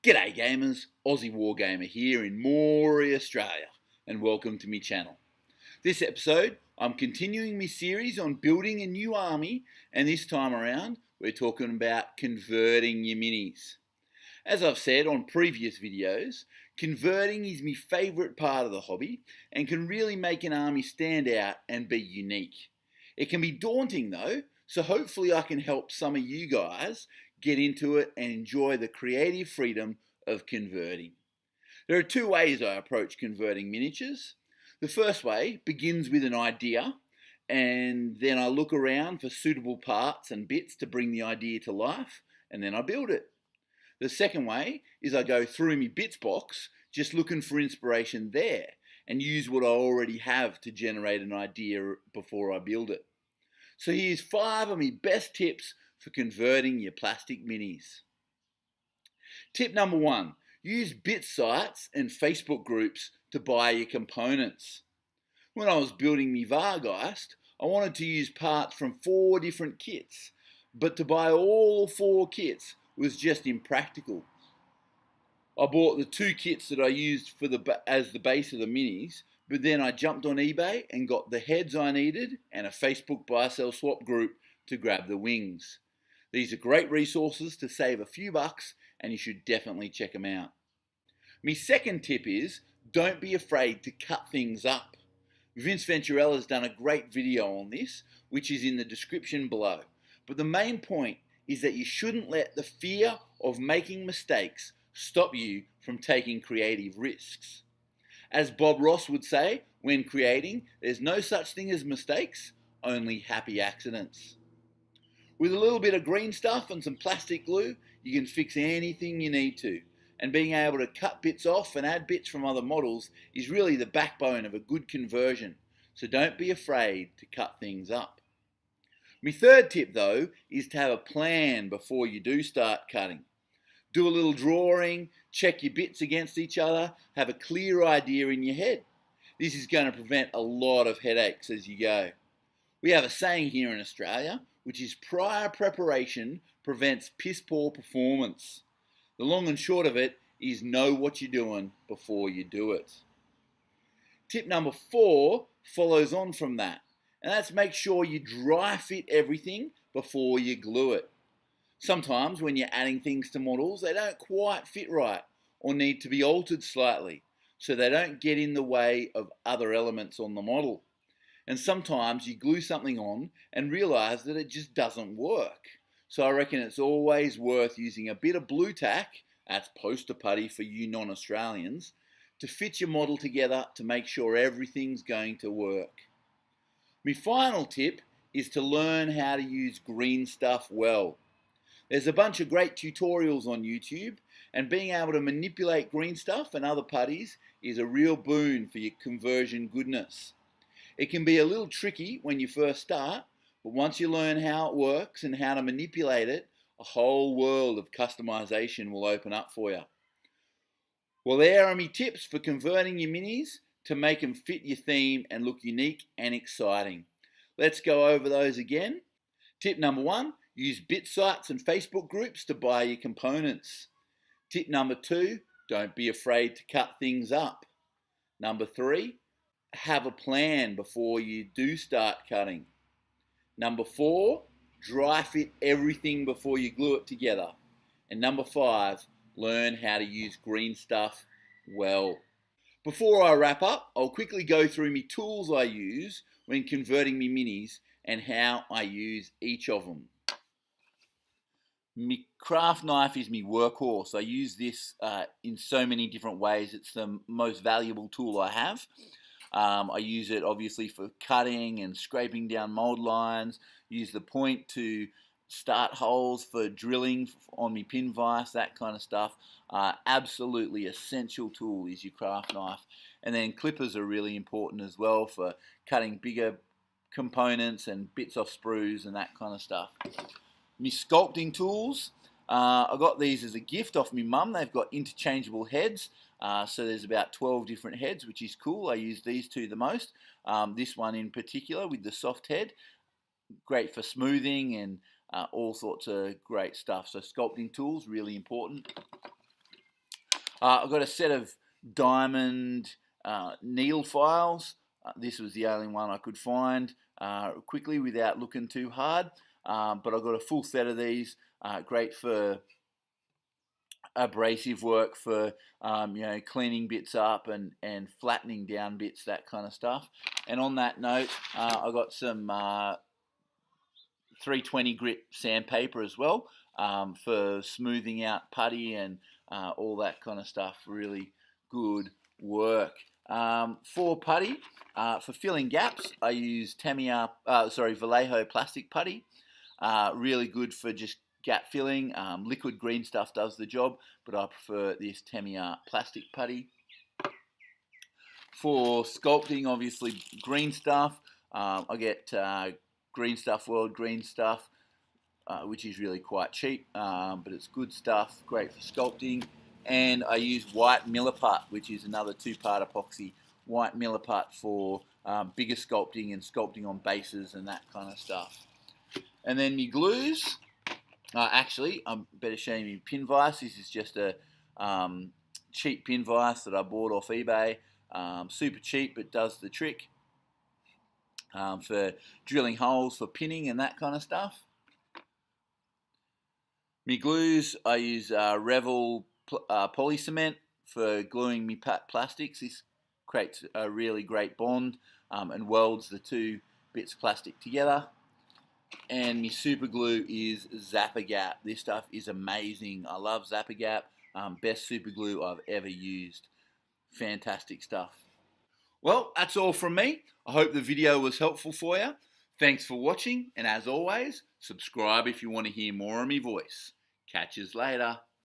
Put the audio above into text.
G'day gamers, Aussie Wargamer here in Moree, Australia, and welcome to my channel. This episode, I'm continuing my series on building a new army, and this time around, we're talking about converting your minis. As I've said on previous videos, converting is my favourite part of the hobby and can really make an army stand out and be unique. It can be daunting though, so hopefully I can help some of you guys get into it and enjoy the creative freedom of converting. There are two ways I approach converting miniatures. The first way begins with an idea, and then I look around for suitable parts and bits to bring the idea to life, and then I build it. The second way is I go through my bits box, just looking for inspiration there, and use what I already have to generate an idea before I build it. So here's 5 of my best tips for converting your plastic minis. Tip number 1, use bit sites and Facebook groups to buy your components. When I was building my Vargeist, I wanted to use parts from 4 different kits, but to buy all 4 kits was just impractical. I bought the 2 kits that I used as the base of the minis, but then I jumped on eBay and got the heads I needed and a Facebook buy sell swap group to grab the wings. These are great resources to save a few bucks, and you should definitely check them out. My second tip is, don't be afraid to cut things up. Vince Venturella has done a great video on this, which is in the description below. But the main point is that you shouldn't let the fear of making mistakes stop you from taking creative risks. As Bob Ross would say, when creating, there's no such thing as mistakes, only happy accidents. With a little bit of green stuff and some plastic glue, you can fix anything you need to. And being able to cut bits off and add bits from other models is really the backbone of a good conversion. So don't be afraid to cut things up. My third tip though is to have a plan before you do start cutting. Do a little drawing, check your bits against each other, have a clear idea in your head. This is going to prevent a lot of headaches as you go. We have a saying here in Australia, which is prior preparation prevents piss poor performance. The long and short of it is know what you're doing before you do it. Tip number 4 follows on from that, and that's make sure you dry fit everything before you glue it. Sometimes when you're adding things to models, they don't quite fit right or need to be altered slightly so they don't get in the way of other elements on the model. And sometimes you glue something on and realize that it just doesn't work. So I reckon it's always worth using a bit of blue tack, that's poster putty for you non-Australians, to fit your model together to make sure everything's going to work. My final tip is to learn how to use green stuff well. There's a bunch of great tutorials on YouTube, and being able to manipulate green stuff and other putties is a real boon for your conversion goodness. It can be a little tricky when you first start, but once you learn how it works and how to manipulate it, a whole world of customization will open up for you. Well, there are my tips for converting your minis to make them fit your theme and look unique and exciting. Let's go over those again. Tip number 1, use bit sites and Facebook groups to buy your components. Tip number 2, don't be afraid to cut things up. Number 3, have a plan before you do start cutting. Number 4, dry fit everything before you glue it together. And number 5, learn how to use green stuff well. Before I wrap up, I'll quickly go through my tools I use when converting my minis and how I use each of them. My craft knife is my workhorse. I use this in so many different ways. It's the most valuable tool I have. I use it obviously for cutting and scraping down mold lines. Use the point to start holes for drilling on my pin vise, that kind of stuff. Absolutely essential tool is your craft knife. And then clippers are really important as well for cutting bigger components and bits off sprues and that kind of stuff. My sculpting tools, I got these as a gift off my mum. They've got interchangeable heads, so there's about 12 different heads, which is cool. I use these 2 the most. This one in particular with the soft head, great for smoothing and all sorts of great stuff. So sculpting tools, really important. I've got a set of diamond needle files. This was the only one I could find quickly without looking too hard. But I've got a full set of these, great for abrasive work, for cleaning bits up and flattening down bits, that kind of stuff. And on that note, I got some 320 grit sandpaper as well, for smoothing out putty and all that kind of stuff. Really good work. For putty, for filling gaps, I use Vallejo plastic putty. Really good for just gap filling. Liquid green stuff does the job, but I prefer this Tamiya plastic putty. For sculpting, obviously green stuff. I get Green Stuff World green stuff, which is really quite cheap, but it's good stuff, great for sculpting. And I use white Milliput, which is another 2-part epoxy. White Milliput for bigger sculpting and sculpting on bases and that kind of stuff. And then my glues. Actually, I'm better showing you pin vise. This is just a cheap pin vise that I bought off eBay. Super cheap, but does the trick for drilling holes for pinning and that kind of stuff. Me glues, I use Revel poly cement for gluing me plastics. This creates a really great bond and welds the two bits of plastic together. And my super glue is Zappa-Gap. This stuff is amazing. I love Zappa-Gap. Best super glue I've ever used. Fantastic stuff. Well, that's all from me. I hope the video was helpful for you. Thanks for watching, and as always, subscribe if you want to hear more of my voice. Catch us later.